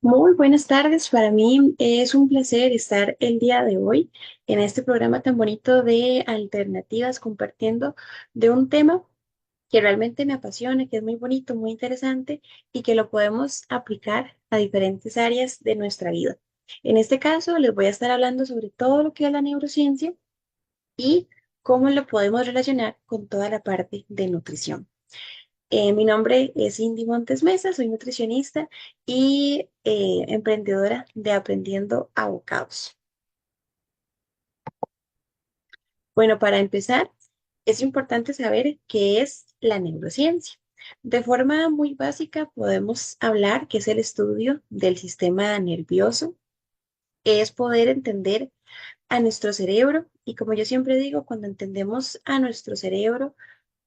Muy buenas tardes. Para mí es un placer estar el día de hoy en este programa tan bonito de alternativas, compartiendo de un tema que realmente me apasiona, que es muy bonito, muy interesante y que lo podemos aplicar a diferentes áreas de nuestra vida. En este caso, les voy a estar hablando sobre todo lo que es la neurociencia y cómo lo podemos relacionar con toda la parte de nutrición. Mi nombre es Indy Montes Mesa, soy nutricionista y emprendedora de Aprendiendo Abocados. Bueno, para empezar, es importante saber qué es la neurociencia. De forma muy básica, podemos hablar que es el estudio del sistema nervioso, es poder entender a nuestro cerebro y como yo siempre digo, cuando entendemos a nuestro cerebro,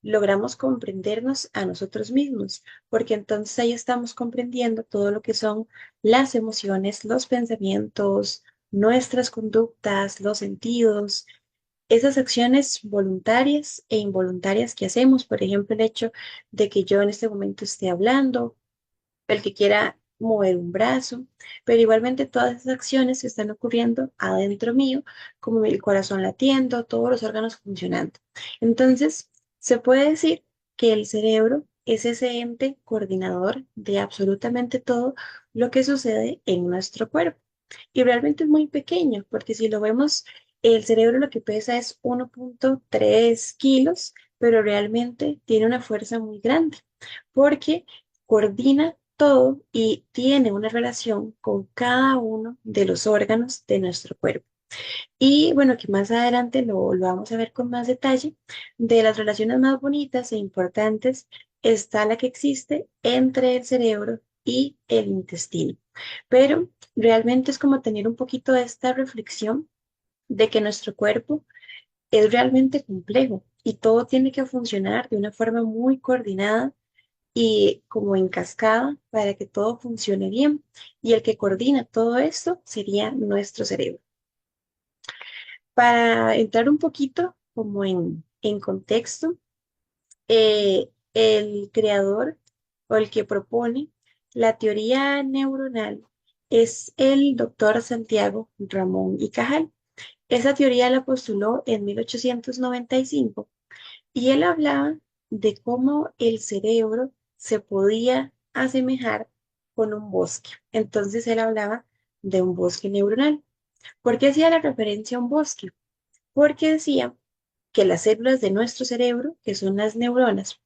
logramos comprendernos a nosotros mismos, porque entonces ahí estamos comprendiendo todo lo que son las emociones, los pensamientos, nuestras conductas, los sentidos, esas acciones voluntarias e involuntarias que hacemos, por ejemplo, el hecho de que yo en este momento esté hablando, el que quiera mover un brazo, pero igualmente todas esas acciones que están ocurriendo adentro mío, como el corazón latiendo, todos los órganos funcionando. Entonces, se puede decir que el cerebro es ese ente coordinador de absolutamente todo lo que sucede en nuestro cuerpo. Y realmente es muy pequeño, porque si lo vemos, el cerebro lo que pesa es 1,3 kilos, pero realmente tiene una fuerza muy grande, porque coordina todo y tiene una relación con cada uno de los órganos de nuestro cuerpo. Y bueno, que más adelante lo vamos a ver con más detalle. De las relaciones más bonitas e importantes está la que existe entre el cerebro y el intestino. Pero realmente es como tener un poquito de esta reflexión de que nuestro cuerpo es realmente complejo y todo tiene que funcionar de una forma muy coordinada y como en cascada para que todo funcione bien. Y el que coordina todo esto sería nuestro cerebro. Para entrar un poquito como en contexto, el creador o el que propone la teoría neuronal es el doctor Santiago Ramón y Cajal. Esa teoría la postuló en 1895 y él hablaba de cómo el cerebro se podía asemejar con un bosque. Entonces él hablaba de un bosque neuronal. ¿Por qué hacía la referencia a un bosque? Porque decía que las células de nuestro cerebro, que son las neuronas,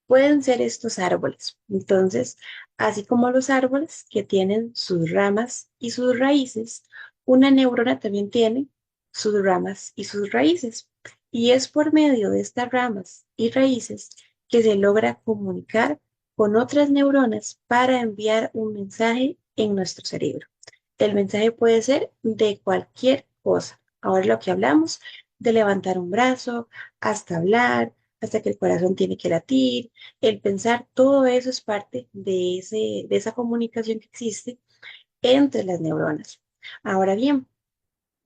pueden ser estos árboles. Entonces, así como los árboles que tienen sus ramas y sus raíces, una neurona también tiene sus ramas y sus raíces. Y es por medio de estas ramas y raíces que se logra comunicar con otras neuronas para enviar un mensaje en nuestro cerebro. El mensaje puede ser de cualquier cosa. Ahora lo que hablamos, de levantar un brazo, hasta hablar, hasta que el corazón tiene que latir, el pensar, todo eso es parte de esa comunicación que existe entre las neuronas. Ahora bien,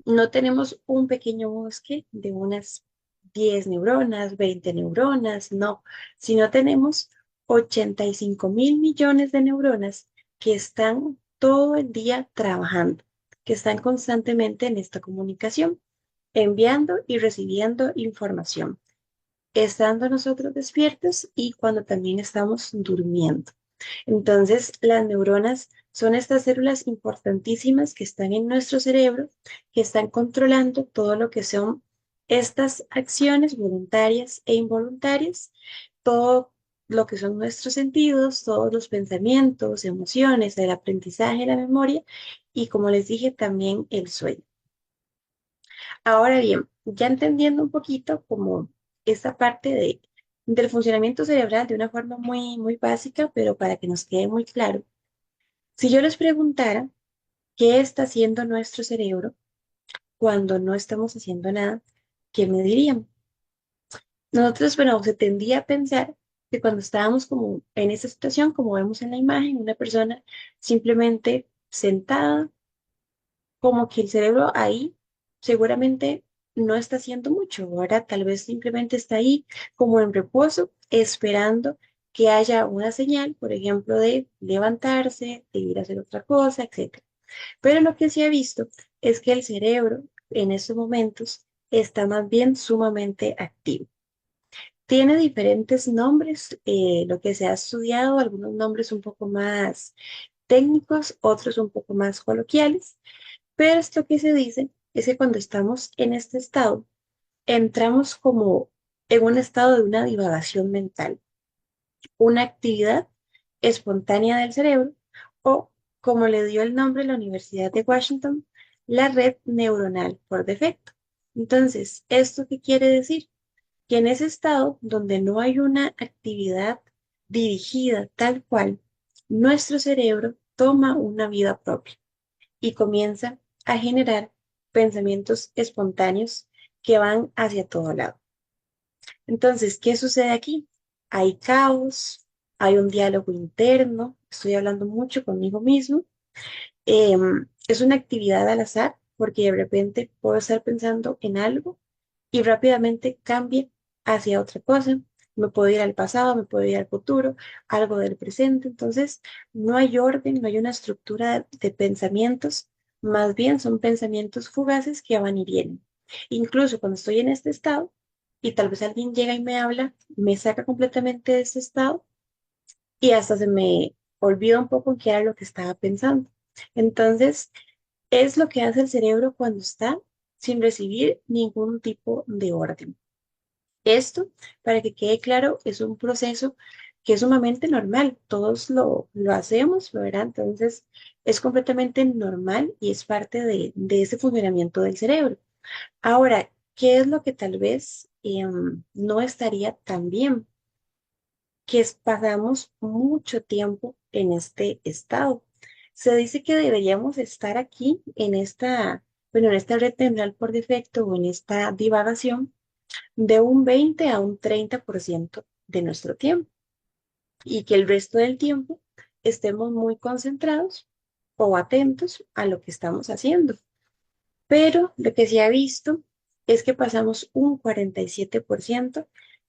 no tenemos un pequeño bosque de unas 10 neuronas, 20 neuronas, no, sino tenemos 85.000 millones de neuronas que están todo el día trabajando, que están constantemente en esta comunicación, enviando y recibiendo información, estando nosotros despiertos y cuando también estamos durmiendo. Entonces, las neuronas son estas células importantísimas que están en nuestro cerebro, que están controlando todo lo que son estas acciones voluntarias e involuntarias, todo lo que son nuestros sentidos, todos los pensamientos, emociones, el aprendizaje, la memoria y, como les dije, también el sueño. Ahora bien, ya entendiendo un poquito como esta parte del funcionamiento cerebral de una forma muy, muy básica, pero para que nos quede muy claro, si yo les preguntara qué está haciendo nuestro cerebro cuando no estamos haciendo nada, ¿qué me dirían? Nosotros, bueno, se tendía a pensar que cuando estábamos como en esta situación, como vemos en la imagen, una persona simplemente sentada, como que el cerebro ahí seguramente no está haciendo mucho, ahora tal vez simplemente está ahí como en reposo, esperando que haya una señal, por ejemplo, de levantarse, de ir a hacer otra cosa, etc. Pero lo que sí he visto es que el cerebro en estos momentos está más bien sumamente activo. Tiene diferentes nombres, lo que se ha estudiado, algunos nombres un poco más técnicos, otros un poco más coloquiales, pero esto que se dice es que cuando estamos en este estado, entramos como en un estado de una divagación mental, una actividad espontánea del cerebro o, como le dio el nombre la Universidad de Washington, la red neuronal por defecto. Entonces, ¿esto qué quiere decir? Que en ese estado donde no hay una actividad dirigida tal cual, nuestro cerebro toma una vida propia y comienza a generar pensamientos espontáneos que van hacia todo lado. Entonces, ¿qué sucede aquí? Hay caos, hay un diálogo interno, estoy hablando mucho conmigo mismo. Es una actividad al azar porque de repente puedo estar pensando en algo y rápidamente cambia hacia otra cosa. Me puedo ir al pasado, me puedo ir al futuro, algo del presente. Entonces, no hay orden, no hay una estructura de pensamientos, más bien son pensamientos fugaces que van y vienen. Incluso cuando estoy en este estado y tal vez alguien llega y me habla, me saca completamente de este estado y hasta se me olvida un poco qué era lo que estaba pensando. Entonces, es lo que hace el cerebro cuando está sin recibir ningún tipo de orden. Esto, para que quede claro, es un proceso que es sumamente normal. Todos lo hacemos, ¿verdad? Entonces, es completamente normal y es parte de ese funcionamiento del cerebro. Ahora, ¿qué es lo que tal vez no estaría tan bien? Pasamos mucho tiempo en este estado. Se dice que deberíamos estar aquí en esta, bueno, en esta red neuronal por defecto o en esta divagación de un 20 a un 30% de nuestro tiempo y que el resto del tiempo estemos muy concentrados o atentos a lo que estamos haciendo. Pero lo que se ha visto es que pasamos un 47%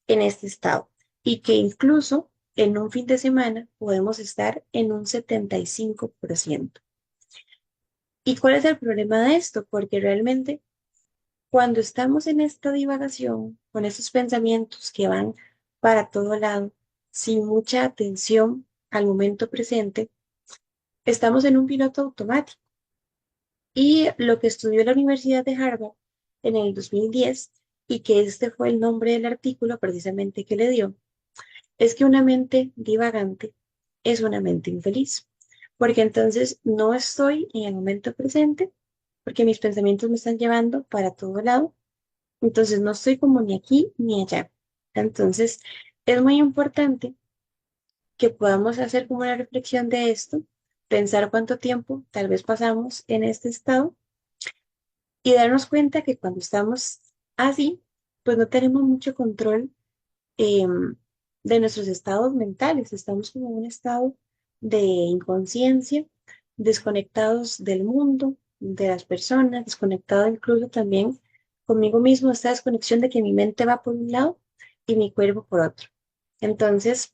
en este estado y que incluso en un fin de semana podemos estar en un 75%. ¿Y cuál es el problema de esto? Porque realmente cuando estamos en esta divagación, con esos pensamientos que van para todo lado, sin mucha atención al momento presente, estamos en un piloto automático. Y lo que estudió la Universidad de Harvard en el 2010, y que este fue el nombre del artículo precisamente que le dio, es que una mente divagante es una mente infeliz, porque entonces no estoy en el momento presente, porque mis pensamientos me están llevando para todo lado, entonces no estoy como ni aquí ni allá. Entonces es muy importante que podamos hacer como una reflexión de esto, pensar cuánto tiempo tal vez pasamos en este estado y darnos cuenta que cuando estamos así, pues no tenemos mucho control de nuestros estados mentales. Estamos como en un estado de inconsciencia, desconectados del mundo, de las personas, desconectado incluso también conmigo mismo, esta desconexión de que mi mente va por un lado y mi cuerpo por otro. Entonces,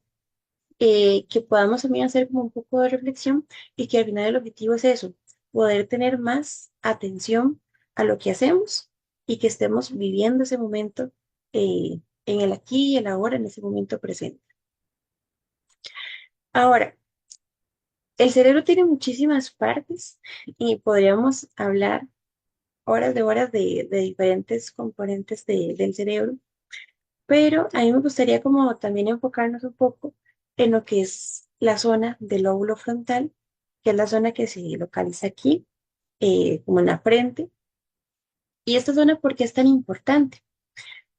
que podamos también hacer como un poco de reflexión y que al final el objetivo es eso, poder tener más atención a lo que hacemos y que estemos viviendo ese momento en el aquí y el ahora, en ese momento presente. Ahora, el cerebro tiene muchísimas partes y podríamos hablar horas de diferentes componentes del cerebro, pero a mí me gustaría como también enfocarnos un poco en lo que es la zona del lóbulo frontal, que es la zona que se localiza aquí, como en la frente. Y esta zona, ¿por qué es tan importante?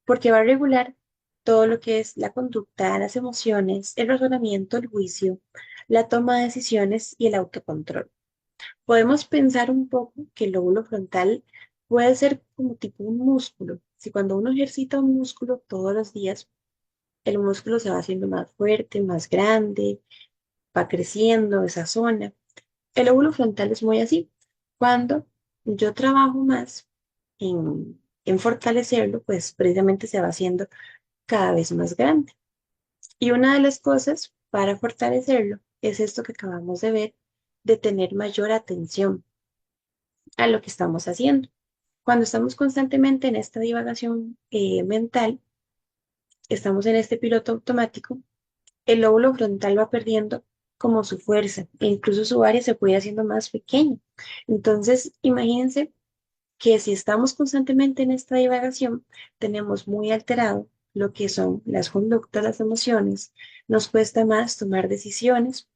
Porque va a regular todo lo que es la conducta, las emociones, el razonamiento, el juicio, la toma de decisiones y el autocontrol. Podemos pensar un poco que el lóbulo frontal puede ser como tipo un músculo. Si cuando uno ejercita un músculo todos los días, el músculo se va haciendo más fuerte, más grande, va creciendo esa zona. El lóbulo frontal es muy así. Cuando yo trabajo más en fortalecerlo, pues precisamente se va haciendo cada vez más grande. Y una de las cosas para fortalecerlo es esto que acabamos de ver, de tener mayor atención a lo que estamos haciendo. Cuando estamos constantemente en esta divagación mental, estamos en este piloto automático, el lóbulo frontal va perdiendo como su fuerza e incluso su área se puede ir haciendo más pequeña. Entonces, imagínense que si estamos constantemente en esta divagación, tenemos muy alterado lo que son las conductas, las emociones, nos cuesta más tomar decisiones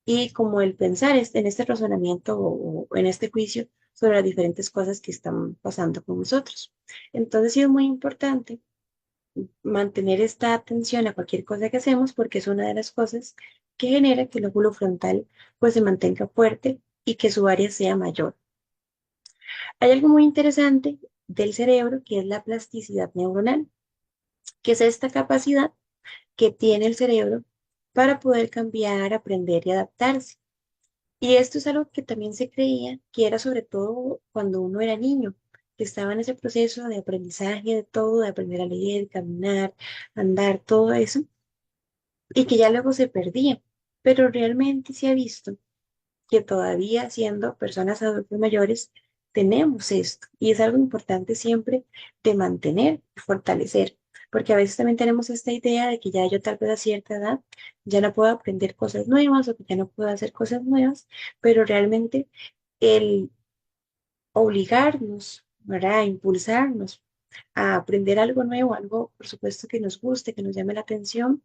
y como el pensar en este razonamiento o en este juicio sobre las diferentes cosas que están pasando con nosotros. Entonces, sí es muy importante mantener esta atención a cualquier cosa que hacemos porque es una de las cosas que genera que el lóbulo frontal pues se mantenga fuerte y que su área sea mayor. Hay algo muy interesante del cerebro que es la plasticidad neuronal, que es esta capacidad que tiene el cerebro para poder cambiar, aprender y adaptarse. Y esto es algo que también se creía que era sobre todo cuando uno era niño, que estaba en ese proceso de aprendizaje de todo, de aprender a leer, caminar, andar, todo eso, y que ya luego se perdía. Pero realmente se ha visto que todavía siendo personas adultas mayores tenemos esto y es algo importante siempre de mantener y fortalecer, porque a veces también tenemos esta idea de que ya yo tal vez a cierta edad ya no puedo aprender cosas nuevas o que ya no puedo hacer cosas nuevas, pero realmente el obligarnos, ¿verdad? A impulsarnos a aprender algo nuevo, algo por supuesto que nos guste, que nos llame la atención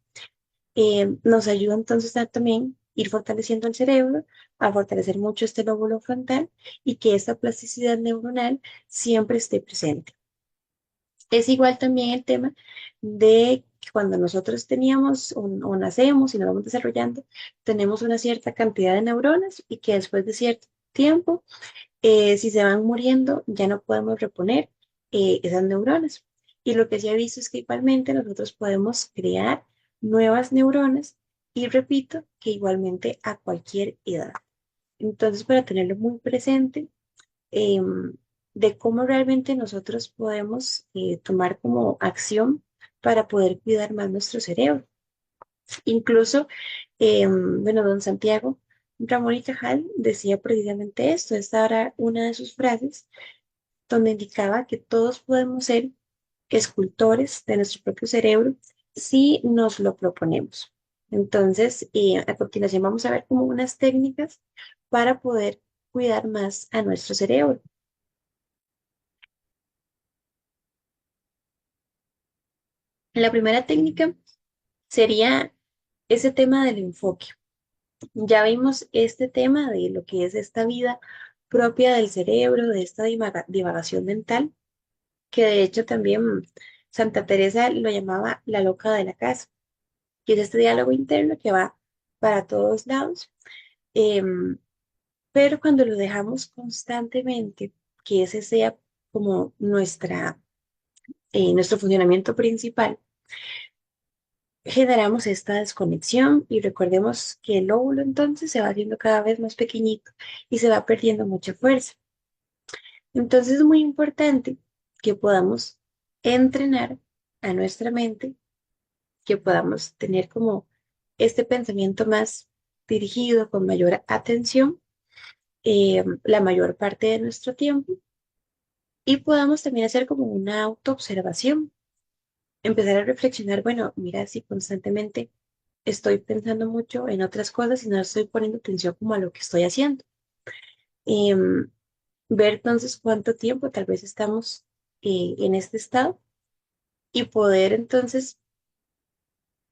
nos ayuda entonces a también ir fortaleciendo el cerebro, a fortalecer mucho este lóbulo frontal y que esta plasticidad neuronal siempre esté presente. Es igual también el tema de que cuando nosotros teníamos o nacemos y nos vamos desarrollando, tenemos una cierta cantidad de neuronas y que después de cierto tiempo, si se van muriendo, ya no podemos reponer esas neuronas. Y lo que se ha visto es que igualmente nosotros podemos crear nuevas neuronas y repito que igualmente a cualquier edad. Entonces, para tenerlo muy presente, de cómo realmente nosotros podemos tomar como acción para poder cuidar más nuestro cerebro. Incluso, bueno, don Santiago Ramón y Cajal decía precisamente esto, esta era una de sus frases donde indicaba que todos podemos ser escultores de nuestro propio cerebro si nos lo proponemos. Entonces, a continuación vamos a ver como unas técnicas para poder cuidar más a nuestro cerebro. La primera técnica sería ese tema del enfoque. Ya vimos este tema de lo que es esta vida propia del cerebro, de esta divagación mental, que de hecho también Santa Teresa lo llamaba la loca de la casa, que es este diálogo interno que va para todos lados, em, pero cuando lo dejamos constantemente, que ese sea como nuestro funcionamiento principal, generamos esta desconexión y recordemos que el óvulo entonces se va haciendo cada vez más pequeñito y se va perdiendo mucha fuerza. Entonces es muy importante que podamos entrenar a nuestra mente, que podamos tener como este pensamiento más dirigido, con mayor atención, la mayor parte de nuestro tiempo y podamos también hacer como una autoobservación, empezar a reflexionar, bueno, mira, si constantemente estoy pensando mucho en otras cosas y no estoy poniendo atención como a lo que estoy haciendo. Em, Ver entonces cuánto tiempo tal vez estamos en este estado y poder entonces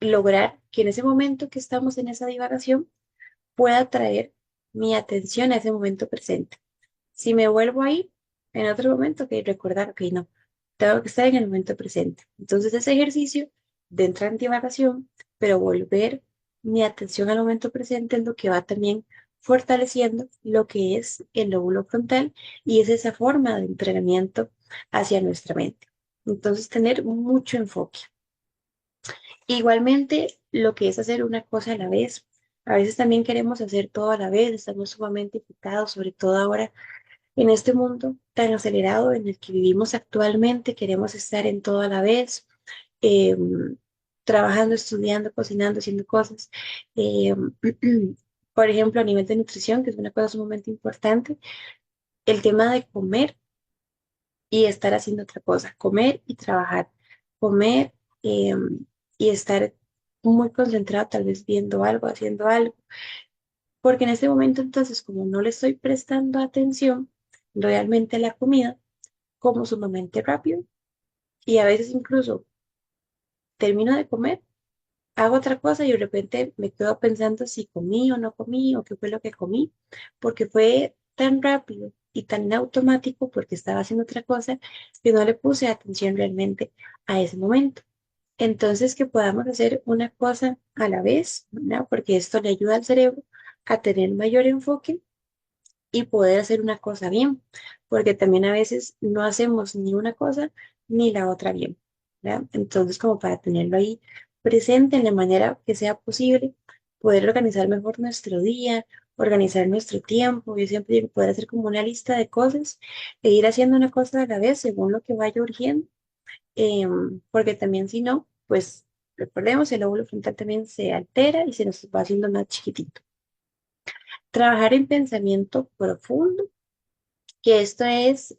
lograr que en ese momento que estamos en esa divagación pueda traer mi atención a ese momento presente. Si me vuelvo a ir en otro momento, que recordar, que no, tengo que estar en el momento presente. Entonces ese ejercicio de entrar en divagación, pero volver mi atención al momento presente es lo que va también fortaleciendo lo que es el lóbulo frontal y es esa forma de entrenamiento hacia nuestra mente. Entonces tener mucho enfoque. Igualmente, lo que es hacer una cosa a la vez. A veces también queremos hacer todo a la vez, estamos sumamente ocupados, sobre todo ahora en este mundo tan acelerado en el que vivimos actualmente, queremos estar en todo a la vez. trabajando, estudiando, cocinando, haciendo cosas. Eh, por ejemplo, a nivel de nutrición, que es una cosa sumamente importante, el tema de comer y estar haciendo otra cosa, comer y trabajar, comer eh, y estar muy concentrado, tal vez viendo algo, haciendo algo, porque en ese momento entonces, como no le estoy prestando atención realmente a la comida, como sumamente rápido y a veces incluso termino de comer, hago otra cosa y de repente me quedo pensando si comí o no comí o qué fue lo que comí, porque fue tan rápido y tan automático porque estaba haciendo otra cosa que no le puse atención realmente a ese momento. Entonces, que podamos hacer una cosa a la vez, ¿verdad? Porque esto le ayuda al cerebro a tener mayor enfoque y poder hacer una cosa bien, porque también a veces no hacemos ni una cosa ni la otra bien, ¿verdad? Entonces, como para tenerlo ahí presente en la manera que sea posible, poder organizar mejor nuestro día, organizar nuestro tiempo. Yo siempre digo, poder hacer como una lista de cosas e ir haciendo una cosa a la vez según lo que vaya urgiendo, porque también si no, pues recordemos, el lóbulo frontal también se altera y se nos va haciendo más chiquitito. Trabajar en pensamiento profundo, que esto es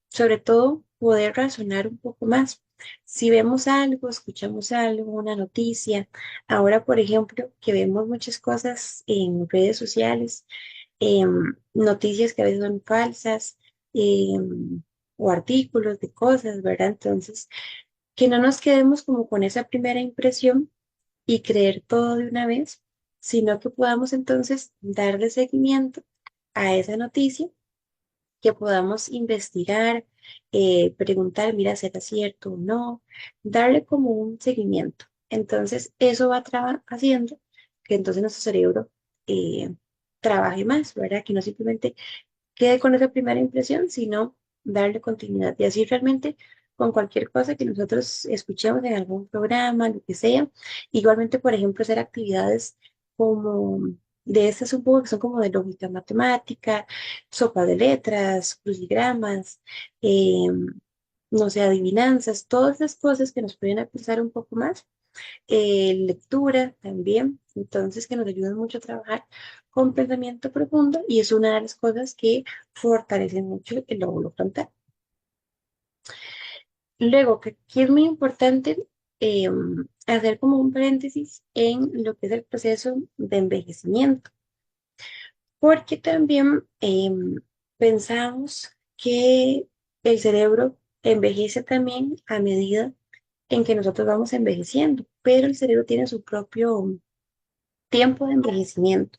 sobre todo poder razonar un poco más. Si vemos algo, escuchamos algo, una noticia, ahora por ejemplo que vemos muchas cosas en redes sociales, noticias que a veces son falsas, o artículos de cosas, ¿verdad? Entonces, que no nos quedemos como con esa primera impresión y creer todo de una vez, sino que podamos entonces darle seguimiento a esa noticia, que podamos investigar, preguntar, mira, ¿será cierto o no? Darle como un seguimiento. Entonces, eso va haciendo que entonces nuestro cerebro eh, trabaje más, ¿verdad? Que no simplemente quede con esa primera impresión, sino darle continuidad. Y así realmente con cualquier cosa que nosotros escuchemos en algún programa, lo que sea. Igualmente, por ejemplo, hacer actividades como de estas un poco que son como de lógica matemática, sopa de letras, crucigramas, eh, no sé, adivinanzas, todas las cosas que nos pueden pensar un poco más, lectura también, entonces que nos ayudan mucho a trabajar con pensamiento profundo y es una de las cosas que fortalecen mucho el lóbulo frontal. Luego, que aquí es muy importante eh, hacer como un paréntesis en lo que es el proceso de envejecimiento, porque también pensamos que el cerebro envejece también a medida en que nosotros vamos envejeciendo, pero el cerebro tiene su propio tiempo de envejecimiento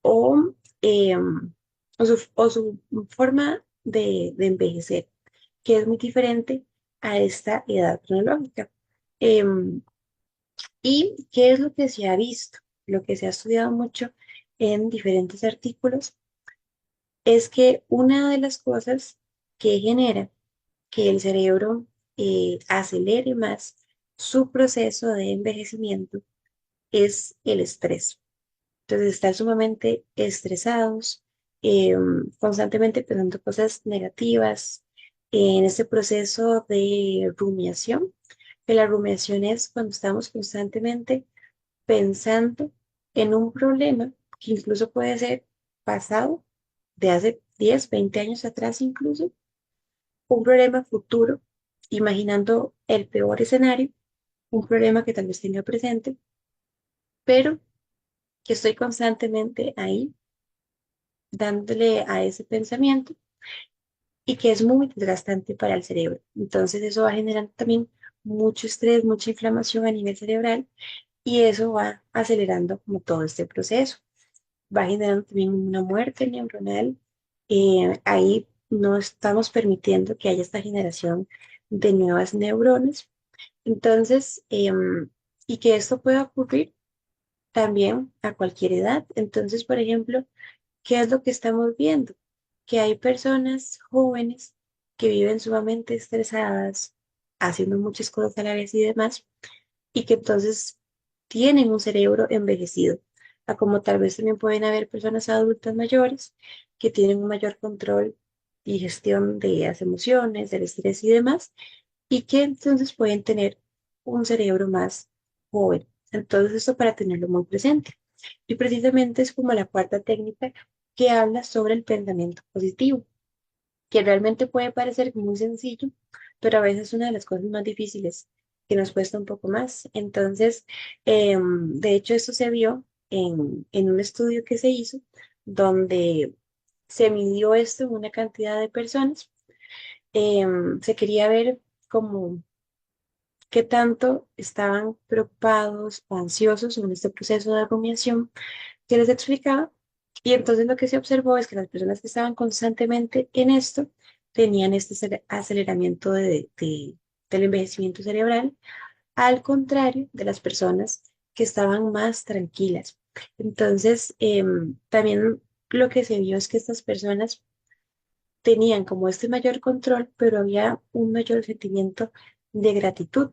o, o su forma de envejecer, que es muy diferente a esta edad cronológica. Em, ¿Y qué es lo que se ha visto? Lo que se ha estudiado mucho en diferentes artículos es que una de las cosas que genera que el cerebro acelere más su proceso de envejecimiento es el estrés. Entonces, estar sumamente estresados, constantemente pensando cosas negativas, en este proceso de rumiación, que la rumiación es cuando estamos constantemente pensando en un problema que incluso puede ser pasado, de hace 10 20 años atrás incluso, un problema futuro, imaginando el peor escenario, un problema que tal vez tenga presente, pero que estoy constantemente ahí dándole a ese pensamiento y que es muy desgastante para el cerebro. Entonces eso va generando también mucho estrés, mucha inflamación a nivel cerebral y eso va acelerando como todo este proceso. Va generando también una muerte neuronal. Ahí no estamos permitiendo que haya esta generación de nuevas neuronas. Entonces, y que esto pueda ocurrir también a cualquier edad. Entonces, por ejemplo, ¿qué es lo que estamos viendo? Que hay personas jóvenes que viven sumamente estresadas, haciendo muchas cosas a la vez y demás, y que entonces tienen un cerebro envejecido, a como tal vez también pueden haber personas adultas mayores que tienen un mayor control y gestión de las emociones, del estrés y demás, y que entonces pueden tener un cerebro más joven. Entonces, esto para tenerlo muy presente. Y precisamente es como la cuarta técnica que habla sobre el pensamiento positivo, que realmente puede parecer muy sencillo, pero a veces es una de las cosas más difíciles que nos cuesta un poco más. Entonces, de hecho, esto se vio en un estudio que se hizo donde se midió esto en una cantidad de personas. Se quería ver como qué tanto estaban preocupados o ansiosos en este proceso de rumiación que les explicaba. Y entonces lo que se observó es que las personas que estaban constantemente en esto tenían este aceleramiento del envejecimiento cerebral, al contrario de las personas que estaban más tranquilas. Entonces, también lo que se vio es que estas personas tenían como este mayor control, pero había un mayor sentimiento de gratitud.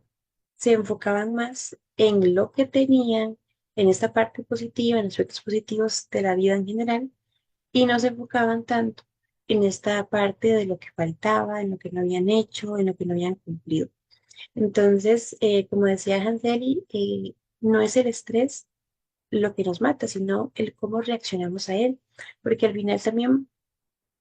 Se enfocaban más en lo que tenían, en esta parte positiva, en aspectos positivos de la vida en general, y no se enfocaban tanto en esta parte de lo que faltaba, en lo que no habían hecho, en lo que no habían cumplido. Entonces, como decía Hanseli, no es el estrés lo que nos mata, sino el cómo reaccionamos a él, porque al final también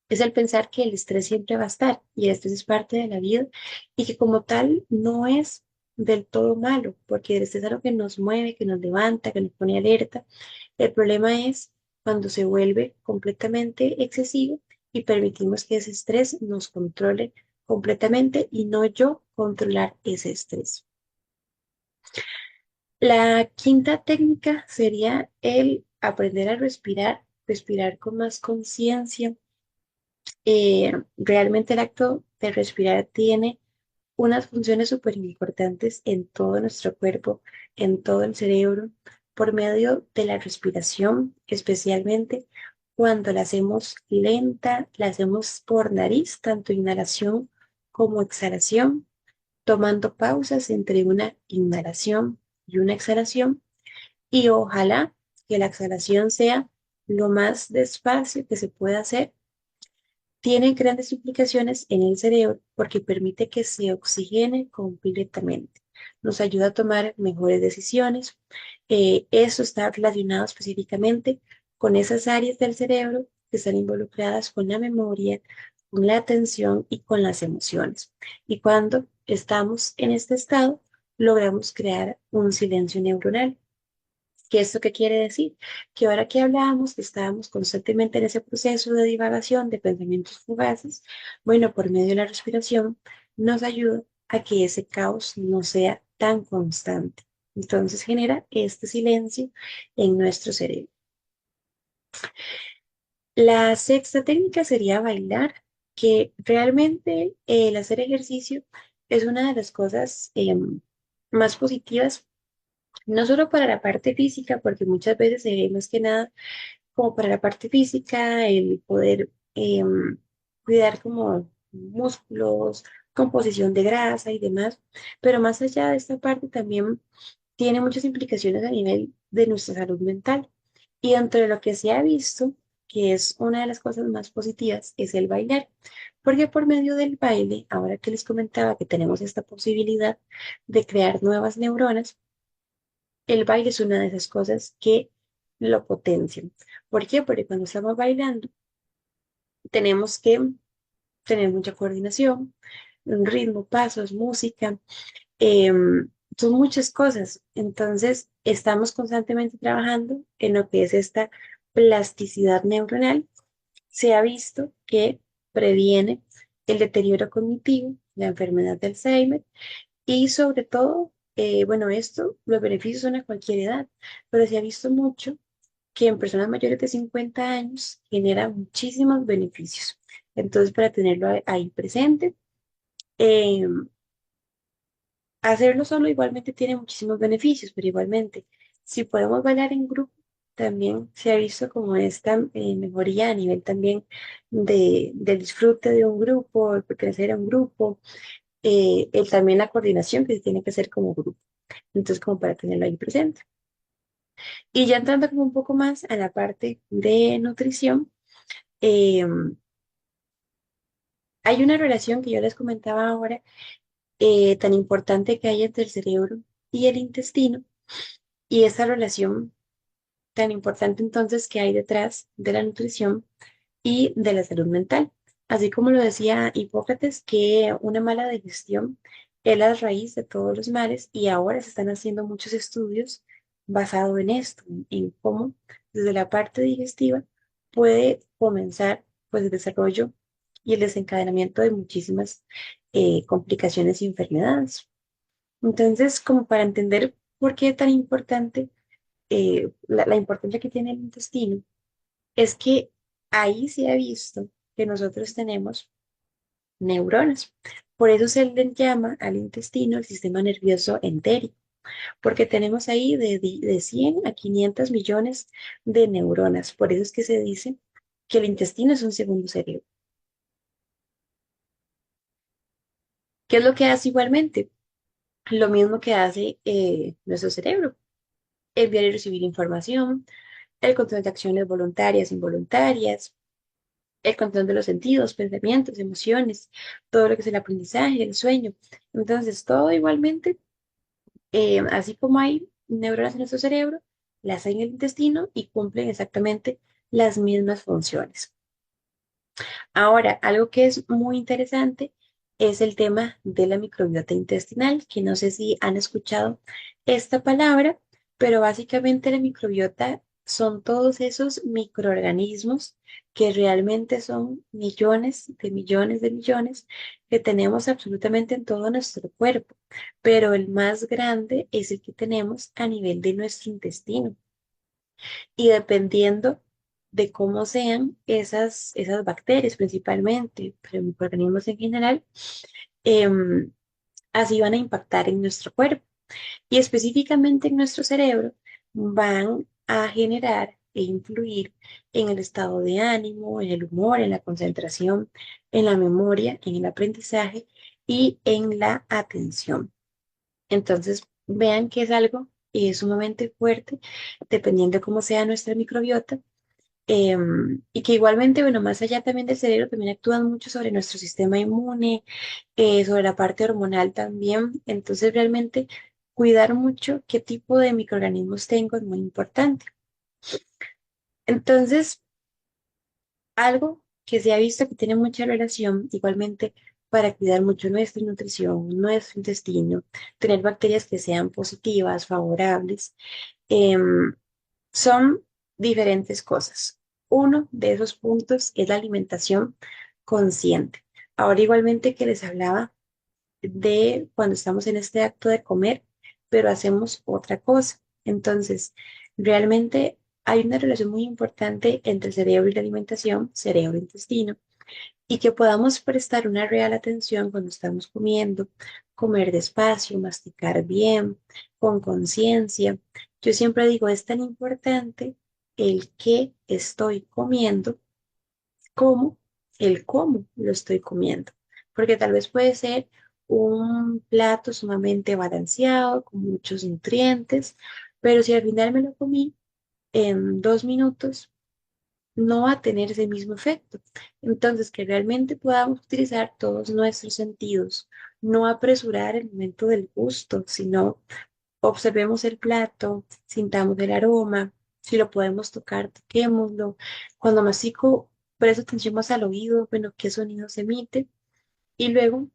es el pensar que el estrés siempre va a estar y el estrés es parte de la vida y que como tal no es del todo malo, porque el estrés es algo que nos mueve, que nos levanta, que nos pone alerta. El problema es cuando se vuelve completamente excesivo y permitimos que ese estrés nos controle completamente y no yo controlar ese estrés. La quinta técnica sería el aprender a respirar, respirar con más conciencia. Realmente el acto de respirar tiene unas funciones súper importantes en todo nuestro cuerpo, en todo el cerebro, por medio de la respiración, especialmente cuando la hacemos lenta, la hacemos por nariz, tanto inhalación como exhalación, tomando pausas entre una inhalación y una exhalación, y ojalá que la exhalación sea lo más despacio que se pueda hacer. Tiene grandes implicaciones en el cerebro porque permite que se oxigene completamente. Nos ayuda a tomar mejores decisiones. Eso está relacionado específicamente con esas áreas del cerebro que están involucradas con la memoria, con la atención y con las emociones. Y cuando estamos en este estado, logramos crear un silencio neuronal. ¿Qué esto qué quiere decir? Que ahora que hablábamos, que estábamos constantemente en ese proceso de divagación, de pensamientos fugaces, bueno, por medio de la respiración, nos ayuda a que ese caos no sea tan constante. Entonces genera este silencio en nuestro cerebro. La sexta técnica sería bailar, que realmente el hacer ejercicio es una de las cosas más positivas, no solo para la parte física, porque muchas veces se ve más que nada como para la parte física, el poder cuidar como músculos, composición de grasa y demás, pero más allá de esta parte también tiene muchas implicaciones a nivel de nuestra salud mental. Y dentro de lo que se ha visto, que es una de las cosas más positivas, es el bailar. Porque por medio del baile, ahora que les comentaba que tenemos esta posibilidad de crear nuevas neuronas, el baile es una de esas cosas que lo potencian. ¿Por qué? Porque cuando estamos bailando tenemos que tener mucha coordinación, un ritmo, pasos, música, son muchas cosas. Entonces, estamos constantemente trabajando en lo que es esta plasticidad neuronal. Se ha visto que previene el deterioro cognitivo, la enfermedad de Alzheimer y sobre todo, bueno, esto, los beneficios son a cualquier edad, pero se ha visto mucho que en personas mayores de 50 años genera muchísimos beneficios. Entonces, para tenerlo ahí presente, eh, hacerlo solo igualmente tiene muchísimos beneficios, pero igualmente, si podemos bailar en grupo, también se ha visto como esta mejoría a nivel también del disfrute de un grupo, el pertenecer a un grupo, también la coordinación que se tiene que hacer como grupo. Entonces, como para tenerlo ahí presente. Y ya entrando como un poco más a la parte de nutrición, eh, hay una relación que yo les comentaba ahora tan importante que hay entre el cerebro y el intestino y esa relación tan importante entonces que hay detrás de la nutrición y de la salud mental. Así como lo decía Hipócrates, que una mala digestión es la raíz de todos los males y ahora se están haciendo muchos estudios basados en esto, en cómo desde la parte digestiva puede comenzar pues el desarrollo y el desencadenamiento de muchísimas complicaciones y enfermedades. Entonces, como para entender por qué es tan importante la importancia que tiene el intestino, es que ahí se ha visto que nosotros tenemos neuronas. Por eso se le llama al intestino el sistema nervioso entérico, porque tenemos ahí de 100 a 500 millones de neuronas. Por eso es que se dice que el intestino es un segundo cerebro. ¿Qué es lo que hace igualmente? Lo mismo que hace nuestro cerebro, enviar y recibir información, el control de acciones voluntarias, involuntarias, el control de los sentidos, pensamientos, emociones, todo lo que es el aprendizaje, el sueño. Entonces, todo igualmente, así como hay neuronas en nuestro cerebro, las hay en el intestino y cumplen exactamente las mismas funciones. Ahora, algo que es muy interesante es el tema de la microbiota intestinal, que no sé si han escuchado esta palabra, pero básicamente la microbiota son todos esos microorganismos que realmente son millones de millones de millones que tenemos absolutamente en todo nuestro cuerpo, pero el más grande es el que tenemos a nivel de nuestro intestino y dependiendo de cómo sean esas bacterias principalmente, pero microorganismos en general, em, así van a impactar en nuestro cuerpo y específicamente en nuestro cerebro van a generar e influir en el estado de ánimo, en el humor, en la concentración, en la memoria, en el aprendizaje y en la atención. Entonces, vean que es algo sumamente fuerte, dependiendo de cómo sea nuestra microbiota, y que igualmente, bueno, más allá también del cerebro, también actúan mucho sobre nuestro sistema inmune, sobre la parte hormonal también. Entonces, realmente, cuidar mucho qué tipo de microorganismos tengo es muy importante. Entonces, algo que se ha visto que tiene mucha relación, igualmente, para cuidar mucho nuestra nutrición, nuestro intestino, tener bacterias que sean positivas, favorables, em, son diferentes cosas. Uno de esos puntos es la alimentación consciente. Ahora igualmente que les hablaba de cuando estamos en este acto de comer, pero hacemos otra cosa. Entonces, realmente hay una relación muy importante entre el cerebro y la alimentación, cerebro-intestino, y que podamos prestar una real atención cuando estamos comiendo, comer despacio, masticar bien, con conciencia. Yo siempre digo, es tan importante el que estoy comiendo como el cómo lo estoy comiendo, porque tal vez puede ser un plato sumamente balanceado, con muchos nutrientes, pero si al final me lo comí en 2 minutos, no va a tener ese mismo efecto. Entonces, que realmente podamos utilizar todos nuestros sentidos, no apresurar el momento del gusto, sino observemos el plato, sintamos el aroma, si lo podemos tocar, toquémoslo. Cuando mastico, presto atención más al oído, bueno, qué sonido se emite, y luego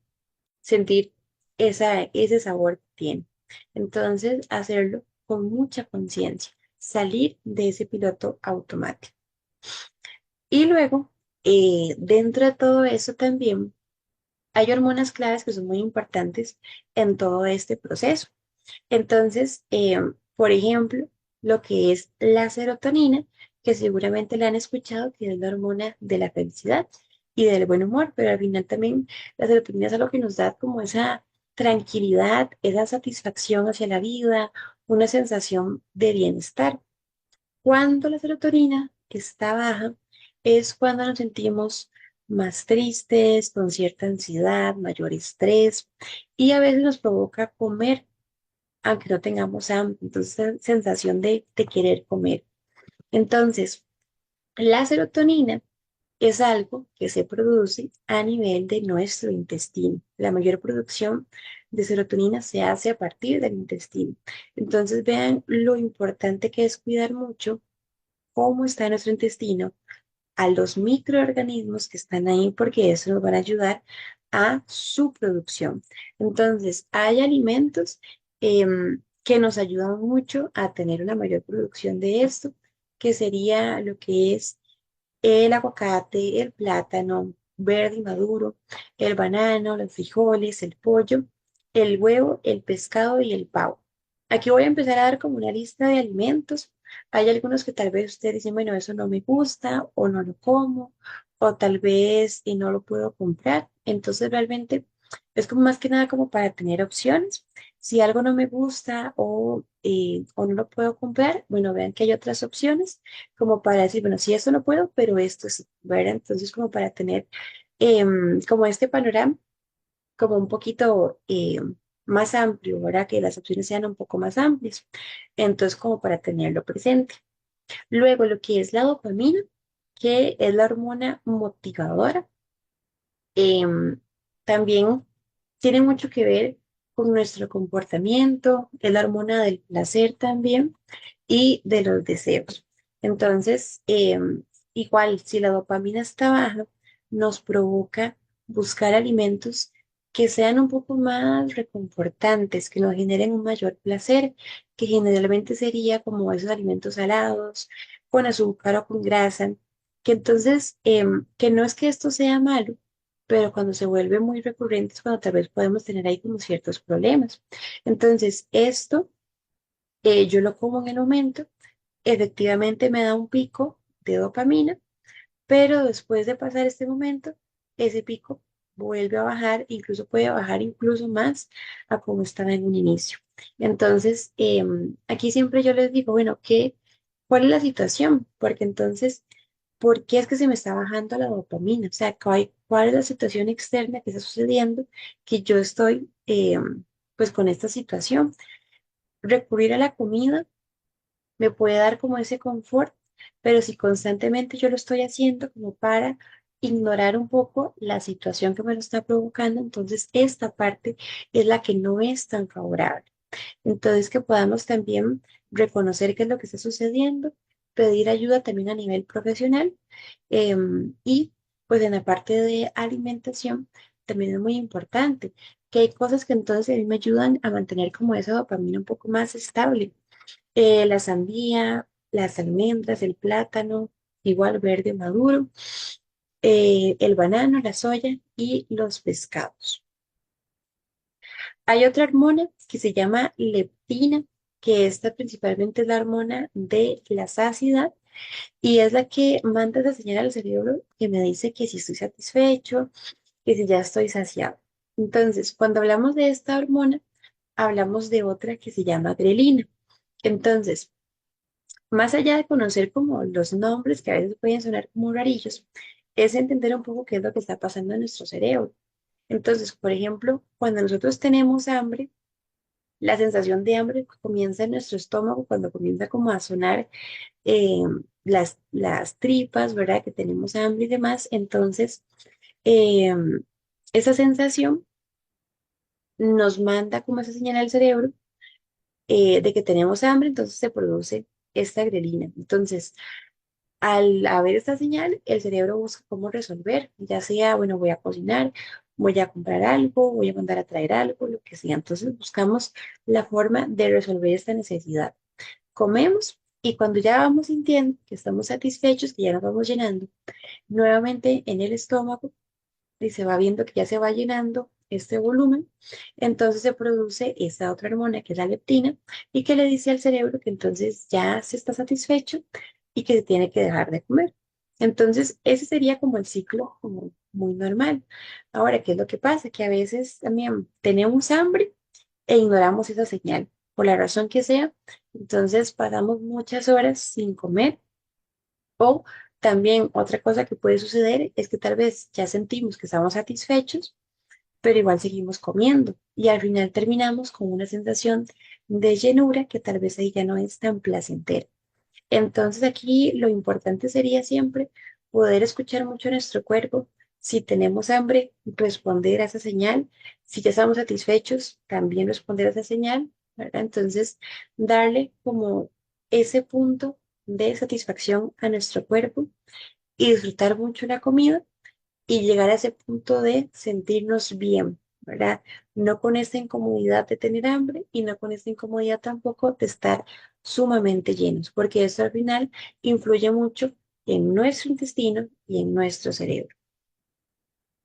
sentir ese sabor que tiene. Entonces, hacerlo con mucha conciencia, salir de ese piloto automático. Y luego, dentro de todo eso también hay hormonas claves que son muy importantes en todo este proceso. Entonces, por ejemplo, lo que es la serotonina, que seguramente la han escuchado, que es la hormona de la felicidad y del buen humor, pero al final también la serotonina es algo que nos da como esa tranquilidad, esa satisfacción hacia la vida, una sensación de bienestar. Cuando la serotonina está baja, es cuando nos sentimos más tristes, con cierta ansiedad, mayor estrés, y a veces nos provoca comer aunque no tengamos hambre, entonces sensación de querer comer. Entonces, la serotonina es algo que se produce a nivel de nuestro intestino. La mayor producción de serotonina se hace a partir del intestino. Entonces vean lo importante que es cuidar mucho cómo está nuestro intestino, a los microorganismos que están ahí, porque eso nos va a ayudar a su producción. Entonces, hay alimentos que nos ayudan mucho a tener una mayor producción de esto, que sería lo que es el aguacate, el plátano verde y maduro, el banano, los frijoles, el pollo, el huevo, el pescado y el pavo. Aquí voy a empezar a dar como una lista de alimentos. Hay algunos que tal vez ustedes dicen, bueno, eso no me gusta o no lo como o tal vez y no lo puedo comprar. Entonces realmente es como más que nada como para tener opciones. Si algo no me gusta o no lo puedo comprar, bueno, vean que hay otras opciones como para decir, bueno, sí, esto no puedo, pero esto sí, ¿verdad? Entonces, como para tener como este panorama, como un poquito más amplio, ¿verdad? Que las opciones sean un poco más amplias. Entonces, como para tenerlo presente. Luego, lo que es la dopamina, que es la hormona motivadora, em, también tiene mucho que ver con nuestro comportamiento, es la hormona del placer también y de los deseos. Entonces, igual, si la dopamina está baja, nos provoca buscar alimentos que sean un poco más reconfortantes, que nos generen un mayor placer, que generalmente sería como esos alimentos salados, con azúcar o con grasa, que entonces, que no es que esto sea malo, pero cuando se vuelve muy recurrente es cuando tal vez podemos tener ahí como ciertos problemas. Entonces, esto yo lo como en el momento, efectivamente me da un pico de dopamina, pero después de pasar este momento, ese pico vuelve a bajar, incluso puede bajar incluso más a como estaba en un inicio. Entonces, aquí siempre yo les digo, bueno, ¿cuál es la situación? Porque entonces, ¿por qué es que se me está bajando la dopamina? O sea, ¿cuál es la situación externa que está sucediendo que yo estoy, pues, con esta situación? Recurrir a la comida me puede dar como ese confort, pero si constantemente yo lo estoy haciendo como para ignorar un poco la situación que me lo está provocando, entonces esta parte es la que no es tan favorable. Entonces que podamos también reconocer qué es lo que está sucediendo, pedir ayuda también a nivel profesional y pues en la parte de alimentación también es muy importante, que hay cosas que entonces a mí me ayudan a mantener como esa dopamina un poco más estable, la sandía, las almendras, el plátano, igual verde maduro, el banano, la soya y los pescados. Hay otra hormona que se llama leptina, que esta principalmente es la hormona de la saciedad y es la que manda esa señal al cerebro que me dice que si estoy satisfecho, que si ya estoy saciado. Entonces, cuando hablamos de esta hormona, hablamos de otra que se llama grelina. Entonces, más allá de conocer como los nombres que a veces pueden sonar como rarillos, es entender un poco qué es lo que está pasando en nuestro cerebro. Entonces, por ejemplo, cuando nosotros tenemos hambre, la sensación de hambre comienza en nuestro estómago, cuando comienza como a sonar eh, las tripas, ¿verdad? Que tenemos hambre y demás. Entonces, eh, esa sensación nos manda como esa señal al cerebro de que tenemos hambre, entonces se produce esta grelina. Entonces, al haber esta señal, el cerebro busca cómo resolver, ya sea, bueno, voy a cocinar, voy a comprar algo, voy a mandar a traer algo, lo que sea. Entonces buscamos la forma de resolver esta necesidad. Comemos y cuando ya vamos sintiendo que estamos satisfechos, que ya nos vamos llenando, nuevamente en el estómago y se va viendo que ya se va llenando este volumen, entonces se produce esta otra hormona que es la leptina y que le dice al cerebro que entonces ya se está satisfecho y que se tiene que dejar de comer. Entonces, ese sería como el ciclo como muy normal. Ahora, ¿qué es lo que pasa? Que a veces también tenemos hambre e ignoramos esa señal, por la razón que sea. Entonces, pasamos muchas horas sin comer o también otra cosa que puede suceder es que tal vez ya sentimos que estamos satisfechos, pero igual seguimos comiendo y al final terminamos con una sensación de llenura que tal vez ahí ya no es tan placentera. Entonces aquí lo importante sería siempre poder escuchar mucho nuestro cuerpo. Si tenemos hambre, responder a esa señal. Si ya estamos satisfechos, también responder a esa señal, ¿verdad? Entonces, darle como ese punto de satisfacción a nuestro cuerpo y disfrutar mucho la comida y llegar a ese punto de sentirnos bien, ¿verdad? No con esa incomodidad de tener hambre y no con esa incomodidad tampoco de estar sumamente llenos, porque eso al final influye mucho en nuestro intestino y en nuestro cerebro.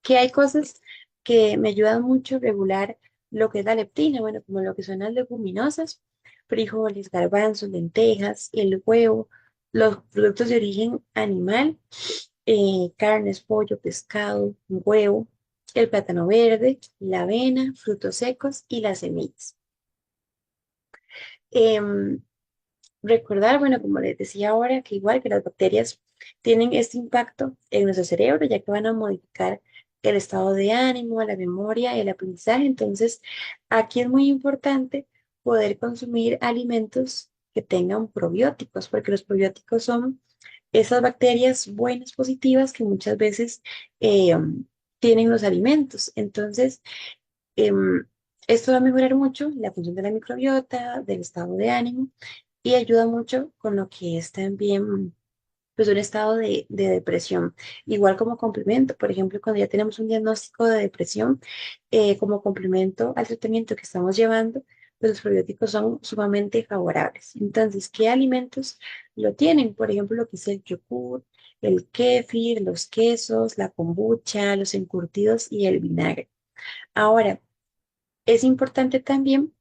Que hay cosas que me ayudan mucho a regular lo que es la leptina, bueno, como lo que son las leguminosas, frijoles, garbanzos, lentejas, el huevo, los productos de origen animal, carnes, pollo, pescado, huevo, el plátano verde, la avena, frutos secos y las semillas. Em, Recordar, bueno, como les decía ahora, que igual que las bacterias tienen este impacto en nuestro cerebro, ya que van a modificar el estado de ánimo, la memoria y el aprendizaje. Entonces, aquí es muy importante poder consumir alimentos que tengan probióticos, porque los probióticos son esas bacterias buenas, positivas, que muchas veces eh, tienen los alimentos. Entonces, em, esto va a mejorar mucho la función de la microbiota, del estado de ánimo y ayuda mucho con lo que es también pues un estado de depresión. Igual como complemento, por ejemplo, cuando ya tenemos un diagnóstico de depresión, como complemento al tratamiento que estamos llevando, pues los probióticos son sumamente favorables. Entonces, ¿qué alimentos lo tienen? Por ejemplo, lo que es el yogur, el kéfir, los quesos, la kombucha, los encurtidos y el vinagre. Ahora, es importante también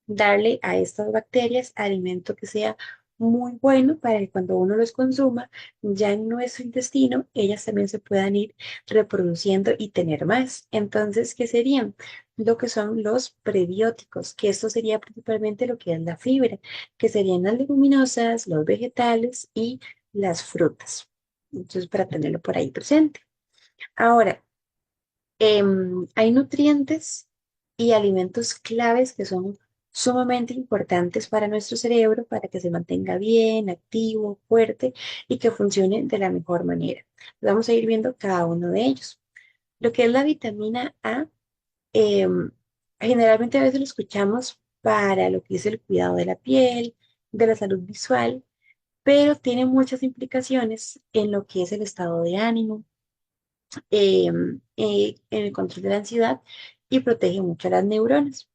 darle a estas bacterias alimento que sea muy bueno para que cuando uno los consuma, ya en nuestro intestino, ellas también se puedan ir reproduciendo y tener más. Entonces, ¿qué serían? Lo que son los prebióticos, que esto sería principalmente lo que es la fibra, que serían las leguminosas, los vegetales y las frutas. Entonces, para tenerlo por ahí presente. Ahora, hay nutrientes y alimentos claves que son sumamente importantes para nuestro cerebro, para que se mantenga bien, activo, fuerte y que funcione de la mejor manera. Vamos a ir viendo cada uno de ellos. Lo que es la vitamina A, em, generalmente a veces lo escuchamos para lo que es el cuidado de la piel, de la salud visual, pero tiene muchas implicaciones en lo que es el estado de ánimo, en el control de la ansiedad y protege mucho a las neuronas.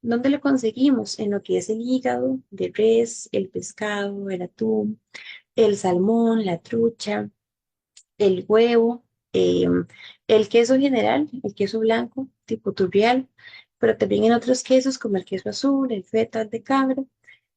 ¿Dónde lo conseguimos? En lo que es el hígado de res, el pescado, el atún, el salmón, la trucha, el huevo, el queso general, el queso blanco, tipo turrial, pero también en otros quesos como el queso azul, el feta de cabra,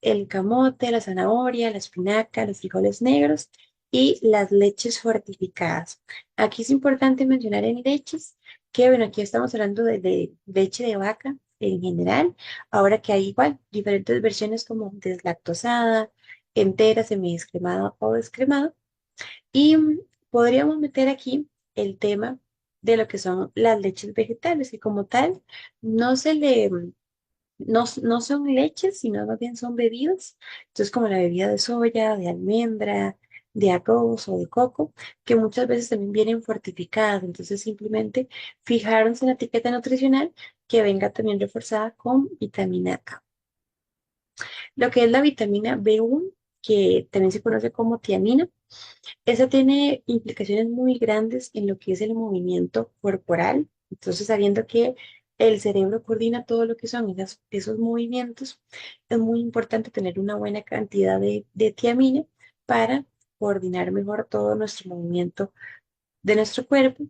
el camote, la zanahoria, la espinaca, los frijoles negros y las leches fortificadas. Aquí es importante mencionar en leches que, bueno, aquí estamos hablando de leche de vaca en general, ahora que hay igual diferentes versiones como deslactosada, entera, semidescremada o descremada. Y podríamos meter aquí el tema de lo que son las leches vegetales, que como tal no se le, no son leches, sino más bien son bebidas. Entonces, como la bebida de soya, de almendra, de arroz o de coco, que muchas veces también vienen fortificadas. Entonces, simplemente fijarnos en la etiqueta nutricional que venga también reforzada con vitamina A. Lo que es la vitamina B1, que también se conoce como tiamina, esa tiene implicaciones muy grandes en lo que es el movimiento corporal. Entonces, sabiendo que el cerebro coordina todo lo que son esos movimientos, es muy importante tener una buena cantidad de tiamina para coordinar mejor todo nuestro movimiento de nuestro cuerpo.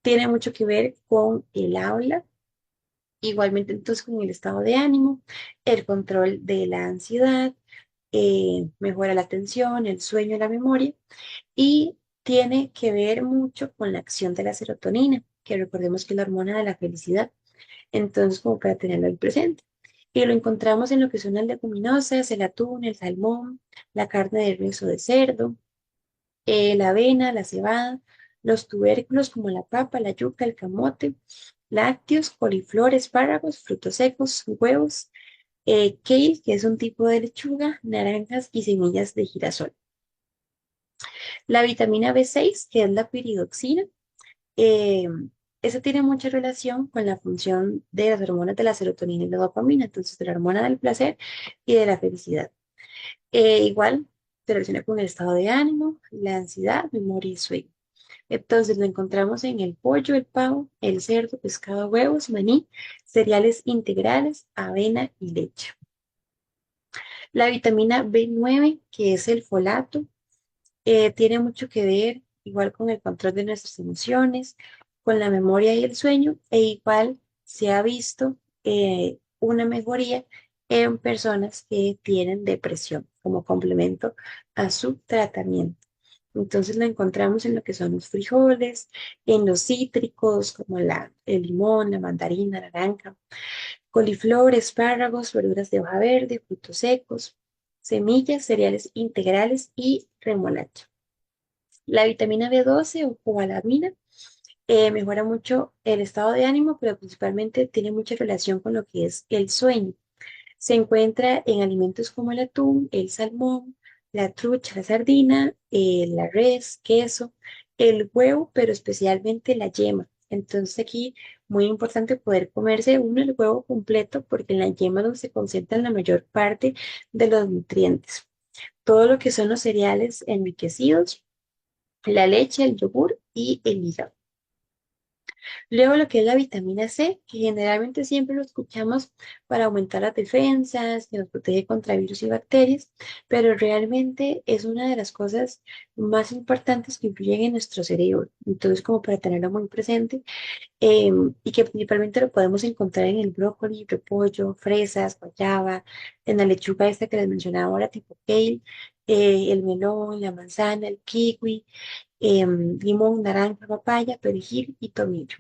Tiene mucho que ver con el habla, igualmente entonces con el estado de ánimo, el control de la ansiedad, mejora la atención, el sueño y la memoria y tiene que ver mucho con la acción de la serotonina, que recordemos que es la hormona de la felicidad. Entonces, como para tenerlo ahí presente. Y lo encontramos en lo que son las leguminosas, el atún, el salmón, la carne de res o de cerdo, la avena, la cebada, los tubérculos como la papa, la yuca, el camote, lácteos, coliflor, espárragos, frutos secos, huevos, kale, que es un tipo de lechuga, naranjas y semillas de girasol. La vitamina B6, que es la piridoxina, eh, esa tiene mucha relación con la función de las hormonas de la serotonina y la dopamina, entonces de la hormona del placer y de la felicidad. Igual se relaciona con el estado de ánimo, la ansiedad, memoria y sueño. Entonces lo encontramos en el pollo, el pavo, el cerdo, pescado, huevos, maní, cereales integrales, avena y leche. La vitamina B9, que es el folato, tiene mucho que ver igual con el control de nuestras emociones, con la memoria y el sueño, e igual se ha visto una mejoría en personas que tienen depresión como complemento a su tratamiento. Entonces lo encontramos en lo que son los frijoles, en los cítricos como el limón, la mandarina, la naranja, coliflor, espárragos, verduras de hoja verde, frutos secos, semillas, cereales integrales y remolacha. La vitamina B12 o cobalamina mejora mucho el estado de ánimo, pero principalmente tiene mucha relación con lo que es el sueño. Se encuentra en alimentos como el atún, el salmón, la trucha, la sardina, la res, queso, el huevo, pero especialmente la yema. Entonces aquí muy importante poder comerse uno el huevo completo porque en la yema es donde se concentran la mayor parte de los nutrientes. Todo lo que son los cereales enriquecidos, la leche, el yogur y el hígado. Luego lo que es la vitamina C, que generalmente siempre lo escuchamos para aumentar las defensas, que nos protege contra virus y bacterias, pero realmente es una de las cosas más importantes que influyen en nuestro cerebro. Entonces, como para tenerlo muy presente, y que principalmente lo podemos encontrar en el brócoli, repollo, fresas, guayaba, en la lechuga esta que les mencionaba ahora, tipo kale, el melón, la manzana, el kiwi, limón, naranja, papaya, perejil y tomillo.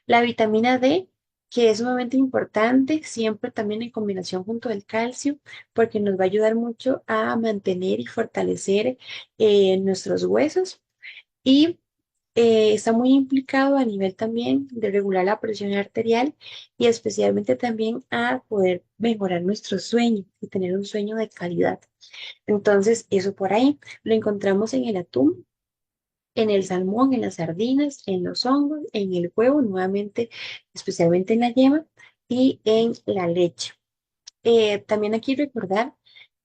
La vitamina D, que es sumamente importante, siempre también en combinación junto al calcio, porque nos va a ayudar mucho a mantener y fortalecer nuestros huesos y está muy implicado a nivel también de regular la presión arterial y especialmente también a poder mejorar nuestro sueño y tener un sueño de calidad. Entonces, eso por ahí lo encontramos en el atún, en el salmón, en las sardinas, en los hongos, en el huevo, nuevamente, especialmente en la yema y en la leche. También aquí recordar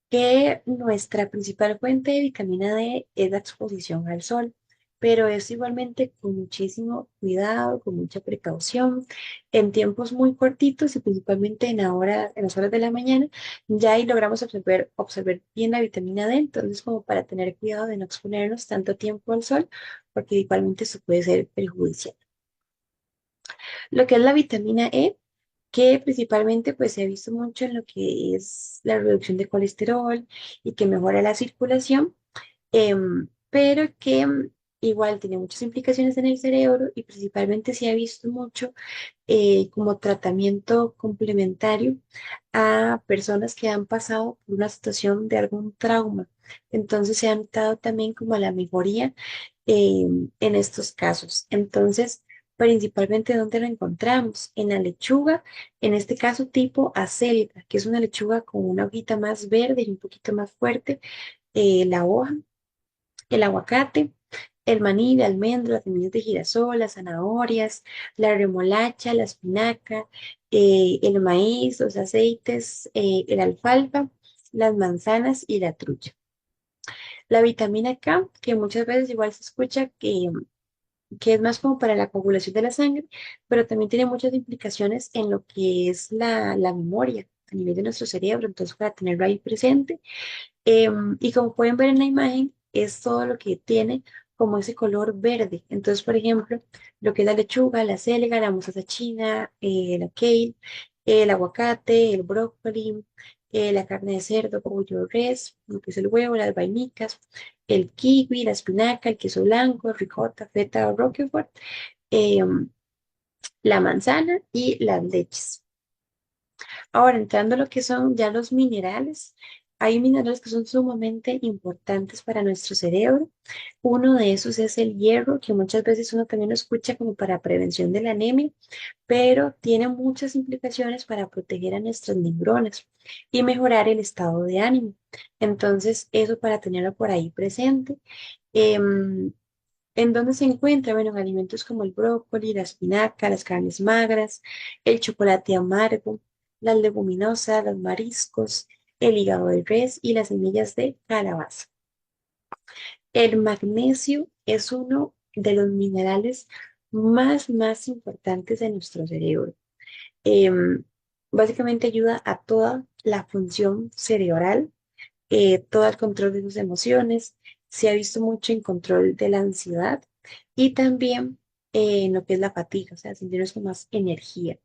que nuestra principal fuente de vitamina D es la exposición al sol, pero es igualmente con muchísimo cuidado, con mucha precaución, en tiempos muy cortitos y principalmente en las horas de la mañana, ya ahí logramos observar bien la vitamina D, entonces como para tener cuidado de no exponernos tanto tiempo al sol, porque igualmente eso puede ser perjudicial. Lo que es la vitamina E, que principalmente pues se ha visto mucho en lo que es la reducción de colesterol y que mejora la circulación, pero que igual tiene muchas implicaciones en el cerebro y principalmente se ha visto mucho como tratamiento complementario a personas que han pasado por una situación de algún trauma. Entonces se ha notado también como la mejoría en estos casos. Entonces, principalmente, ¿dónde lo encontramos? En la lechuga, en este caso tipo acelga, que es una lechuga con una hojita más verde y un poquito más fuerte, la hoja, el aguacate, el maní de almendro, las semillas de girasol, las zanahorias, la remolacha, la espinaca, el maíz, los aceites, el alfalfa, las manzanas y la trucha. La vitamina K, que muchas veces igual se escucha que es más como para la coagulación de la sangre, pero también tiene muchas implicaciones en lo que es la memoria a nivel de nuestro cerebro, entonces para tenerlo ahí presente. Y como pueden ver en la imagen, es todo lo que tiene como ese color verde. Entonces, por ejemplo, lo que es la lechuga, la selga, la mostaza china, la kale, el aguacate, el brócoli, la carne de cerdo, pollo, res, lo que es el huevo, las vainicas, el kiwi, la espinaca, el queso blanco, ricota, feta o roquefort, em, la manzana y las leches. Ahora, entrando a lo que son ya los minerales, Hay minerales que son sumamente importantes para nuestro cerebro. Uno de esos es el hierro, que muchas veces uno también lo escucha como para prevención de la anemia, pero tiene muchas implicaciones para proteger a nuestras neuronas y mejorar el estado de ánimo. Entonces, eso para tenerlo por ahí presente. Em, ¿En dónde se encuentra? Bueno, en alimentos como el brócoli, la espinaca, las carnes magras, el chocolate amargo, las leguminosas, los mariscos, el hígado de res y las semillas de calabaza. El magnesio es uno de los minerales más importantes de nuestro cerebro. Em, Básicamente ayuda a toda la función cerebral, todo el control de sus emociones. Se ha visto mucho en control de la ansiedad y también en lo que es la fatiga, o sea, sentirnos con más energía.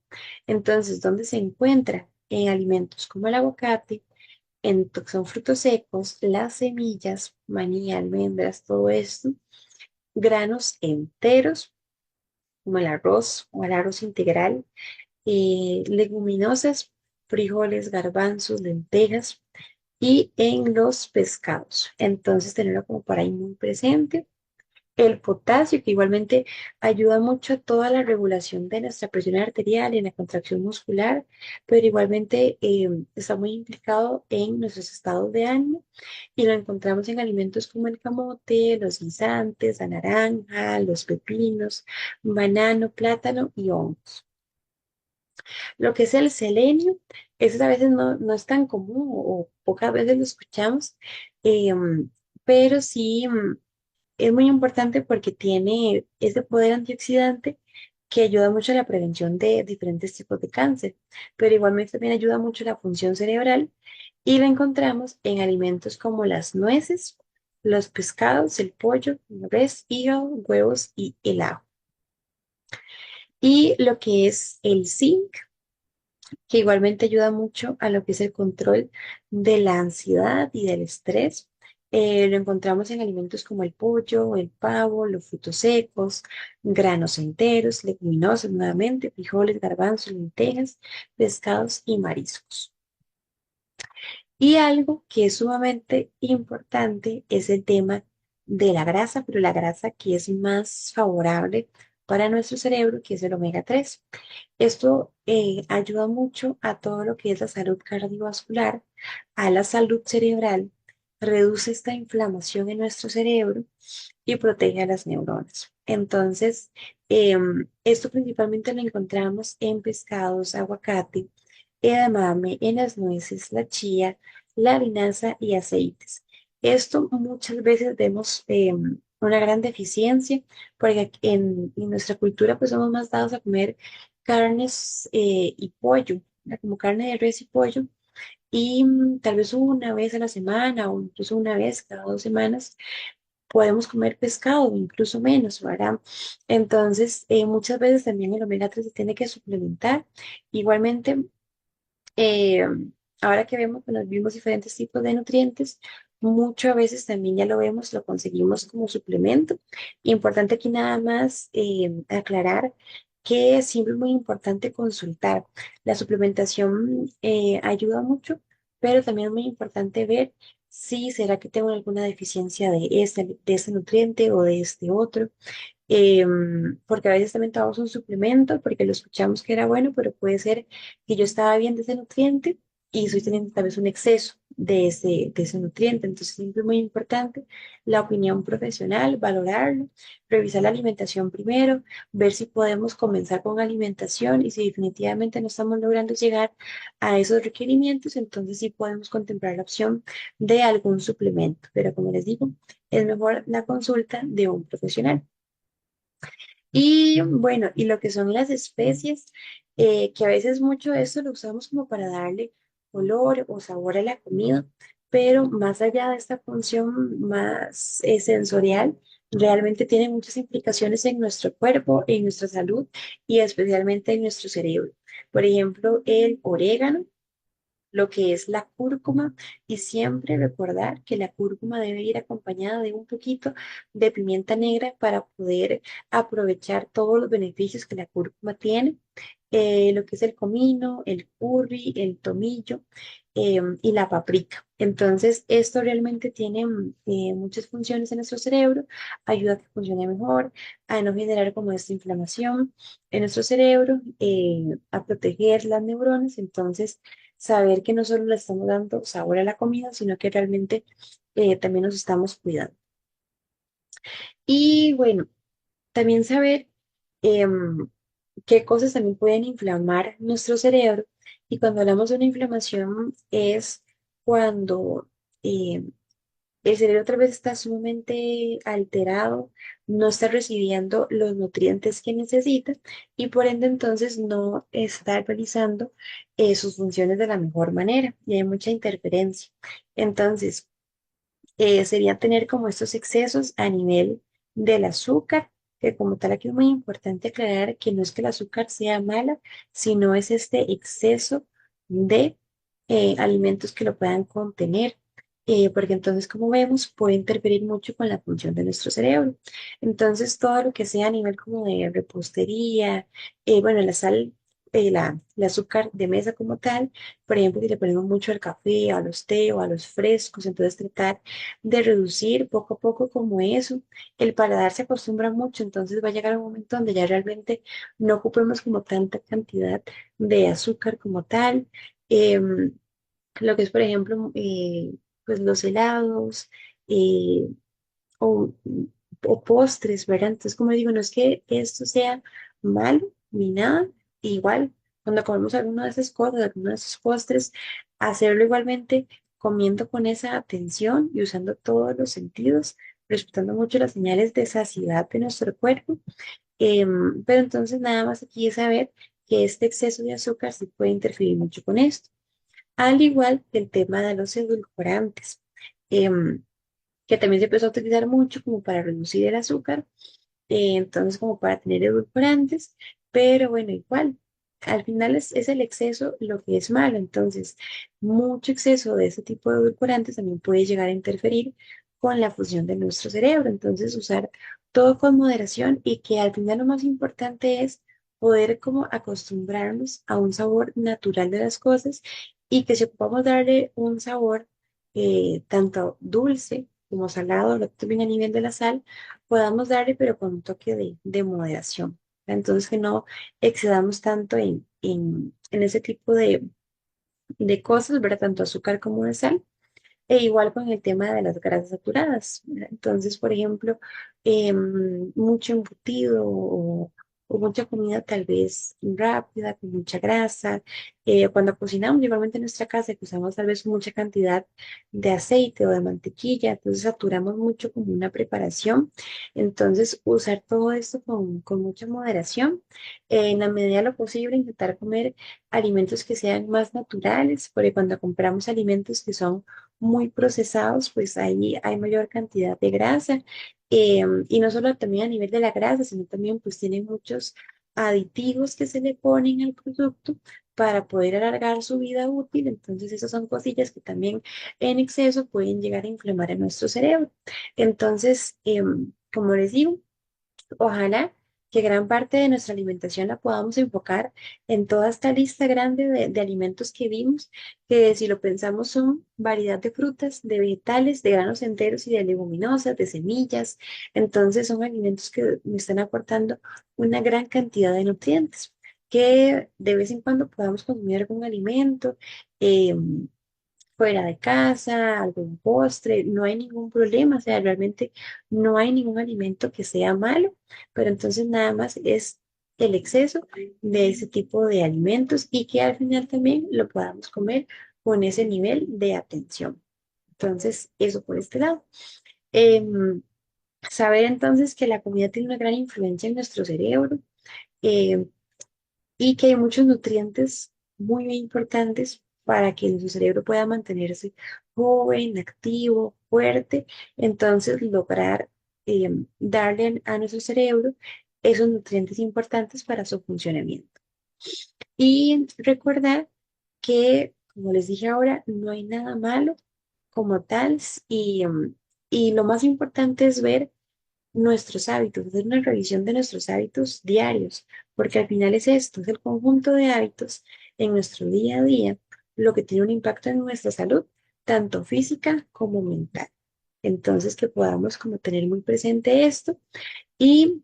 Entonces, ¿dónde se encuentra? En alimentos como el aguacate, son frutos secos, las semillas, maní, almendras, todo esto, granos enteros, como el arroz o el arroz integral, leguminosas, frijoles, garbanzos, lentejas y en los pescados. Entonces, tenerlo como por ahí muy presente. El potasio, que igualmente ayuda mucho a toda la regulación de nuestra presión arterial y en la contracción muscular, pero igualmente está muy implicado en nuestros estados de ánimo y lo encontramos en alimentos como el camote, los guisantes, la naranja, los pepinos, banano, plátano y hongos. Lo que es el selenio, eso a veces no es tan común o pocas veces lo escuchamos, pero sí. Es muy importante porque tiene ese poder antioxidante que ayuda mucho a la prevención de diferentes tipos de cáncer, pero igualmente también ayuda mucho a la función cerebral y la encontramos en alimentos como las nueces, los pescados, el pollo, la res, hígado, huevos y el ajo. Y lo que es el zinc, que igualmente ayuda mucho a lo que es el control de la ansiedad y del estrés. Lo encontramos en alimentos como el pollo, el pavo, los frutos secos, granos enteros, leguminosas nuevamente, frijoles, garbanzos, lentejas, pescados y mariscos. Y algo que es sumamente importante es el tema de la grasa, pero la grasa que es más favorable para nuestro cerebro, que es el omega 3. Esto ayuda mucho a todo lo que es la salud cardiovascular, a la salud cerebral, reduce esta inflamación en nuestro cerebro y protege a las neuronas. Entonces, esto principalmente lo encontramos en pescados, aguacate, edamame, en las nueces, la chía, la linaza y aceites. Esto muchas veces vemos una gran deficiencia porque en nuestra cultura pues somos más dados a comer carnes y pollo, ¿verdad? Como carne de res y pollo, y tal vez una vez a la semana o incluso una vez cada 2 semanas podemos comer pescado, o incluso menos, ¿verdad? Entonces, muchas veces también el omega 3 se tiene que suplementar. Igualmente, eh, ahora que vemos que nos vimos diferentes tipos de nutrientes, muchas veces también ya lo vemos, lo conseguimos como suplemento. Importante aquí nada más aclarar que siempre es muy importante consultar. La suplementación ayuda mucho, pero también es muy importante ver si será que tengo alguna deficiencia de este nutriente o de este otro, porque a veces también tomamos un suplemento porque lo escuchamos que era bueno, pero puede ser que yo estaba bien de ese nutriente y estoy teniendo tal vez un exceso de ese nutriente. Entonces, siempre es muy importante la opinión profesional, valorarlo, revisar la alimentación primero, ver si podemos comenzar con alimentación y si definitivamente no estamos logrando llegar a esos requerimientos, entonces sí podemos contemplar la opción de algún suplemento. Pero como les digo, es mejor la consulta de un profesional. Y bueno, y lo que son las especies, que a veces mucho de esto lo usamos como para darle color o sabor a la comida, pero más allá de esta función más sensorial, realmente tiene muchas implicaciones en nuestro cuerpo, en nuestra salud y especialmente en nuestro cerebro. Por ejemplo, el orégano. lo que es la cúrcuma y siempre recordar que la cúrcuma debe ir acompañada de un poquito de pimienta negra para poder aprovechar todos los beneficios que la cúrcuma tiene, lo que es el comino, el curry, el tomillo y la paprika. Entonces, esto realmente tiene muchas funciones en nuestro cerebro, ayuda a que funcione mejor, a no generar como esta inflamación en nuestro cerebro, a proteger las neuronas. Entonces, saber que no solo le estamos dando sabor a la comida, sino que realmente también nos estamos cuidando. Y bueno, también saber em, qué cosas también pueden inflamar nuestro cerebro. Y cuando hablamos de una inflamación es cuando el cerebro otra vez está sumamente alterado, no está recibiendo los nutrientes que necesita y por ende entonces no está realizando sus funciones de la mejor manera y hay mucha interferencia. Entonces, sería tener como estos excesos a nivel del azúcar, que como tal aquí es muy importante aclarar que no es que el azúcar sea mala, sino es este exceso de alimentos que lo puedan contener. Porque entonces, como vemos, puede interferir mucho con la función de nuestro cerebro. Entonces, todo lo que sea a nivel como de repostería, bueno, la sal, el azúcar de mesa como tal, por ejemplo, si le ponemos mucho al café, a los té o a los frescos, entonces tratar de reducir poco a poco como eso. El paladar se acostumbra mucho, entonces va a llegar un momento donde ya realmente no ocupemos como tanta cantidad de azúcar como tal. Em, lo que es, por ejemplo, pues los helados eh, o, o postres, ¿verdad? Entonces, como digo, no es que esto sea malo ni nada, igual, cuando comemos alguna de esas cosas, alguno de esos postres, hacerlo igualmente comiendo con esa atención y usando todos los sentidos, respetando mucho las señales de saciedad de nuestro cuerpo. Pero entonces nada más aquí es saber que este exceso de azúcar sí puede interferir mucho con esto, al igual que el tema de los edulcorantes. Em, que también se empezó a utilizar mucho como para reducir el azúcar, entonces como para tener edulcorantes, pero bueno, igual, al final es el exceso lo que es malo, entonces mucho exceso de ese tipo de edulcorantes también puede llegar a interferir con la función de nuestro cerebro, entonces usar todo con moderación y que al final lo más importante es poder como acostumbrarnos a un sabor natural de las cosas y que si ocupamos darle un sabor tanto dulce como salado, lo que también a nivel de la sal, podamos darle, pero con un toque de moderación. Entonces, que no excedamos tanto en ese tipo de cosas, ¿verdad? Tanto azúcar como de sal. E igual con el tema de las grasas saturadas, ¿verdad? Entonces, por ejemplo, mucho embutido o mucha comida tal vez rápida, con mucha grasa. Cuando cocinamos, igualmente en nuestra casa, que usamos tal vez mucha cantidad de aceite o de mantequilla, entonces saturamos mucho como una preparación. Entonces, usar todo esto con mucha moderación. En la medida de lo posible, intentar comer alimentos que sean más naturales, porque cuando compramos alimentos que son muy procesados, pues ahí hay mayor cantidad de grasa. Y no solo también a nivel de la grasa, sino también pues tienen muchos aditivos que se le ponen al producto para poder alargar su vida útil. Entonces, esas son cosillas que también en exceso pueden llegar a inflamar a nuestro cerebro. Entonces, como les digo, ojalá que gran parte de nuestra alimentación la podamos enfocar en toda esta lista grande de alimentos que vimos, que si lo pensamos son variedad de frutas, de vegetales, de granos enteros y de leguminosas, de semillas. Entonces son alimentos que me están aportando una gran cantidad de nutrientes, que de vez en cuando podamos consumir algún alimento. Fuera de casa, algún postre, no hay ningún problema, o sea, realmente no hay ningún alimento que sea malo, pero entonces nada más es el exceso de ese tipo de alimentos y que al final también lo podamos comer con ese nivel de atención. Entonces, eso por este lado. Em, Saber entonces que la comida tiene una gran influencia en nuestro cerebro, em, y que hay muchos nutrientes muy importantes para que nuestro cerebro pueda mantenerse joven, activo, fuerte. Entonces, lograr darle a nuestro cerebro esos nutrientes importantes para su funcionamiento. Y recordar que como les dije ahora, no hay nada malo como tal y lo más importante es ver nuestros hábitos, hacer una revisión de nuestros hábitos diarios, porque al final es esto, es el conjunto de hábitos en nuestro día a día lo que tiene un impacto en nuestra salud, tanto física como mental. Entonces, que podamos como tener muy presente esto y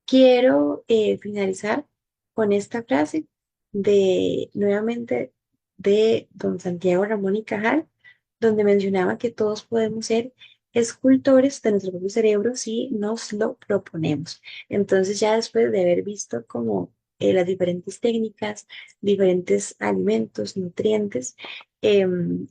quiero finalizar con esta frase de nuevamente de don Santiago Ramón y Cajal, donde mencionaba que todos podemos ser escultores de nuestro propio cerebro si nos lo proponemos. Entonces, ya después de haber visto como las diferentes técnicas, diferentes alimentos, nutrientes,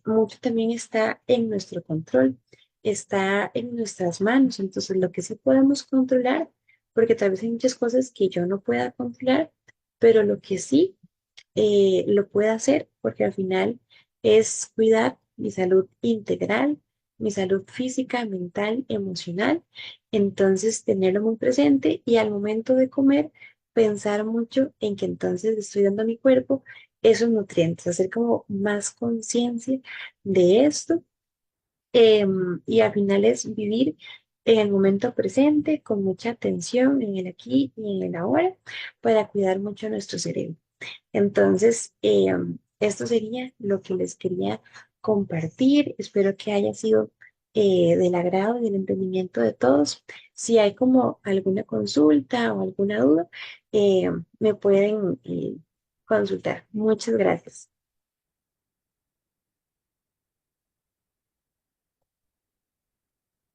mucho también está en nuestro control, está en nuestras manos. Entonces, lo que sí podemos controlar porque tal vez hay muchas cosas que yo no pueda controlar, pero lo que sí lo puedo hacer, porque al final es cuidar mi salud integral, mi salud física, mental, emocional. Entonces, tenerlo muy presente y al momento de comer, pensar mucho en que entonces le estoy dando a mi cuerpo esos nutrientes, hacer como más conciencia de esto y al final es vivir en el momento presente con mucha atención en el aquí y en el ahora para cuidar mucho nuestro cerebro. Entonces, esto sería lo que les quería compartir. Espero que haya sido del agrado y del entendimiento de todos. Si hay como alguna consulta o alguna duda, me pueden consultar. Muchas gracias.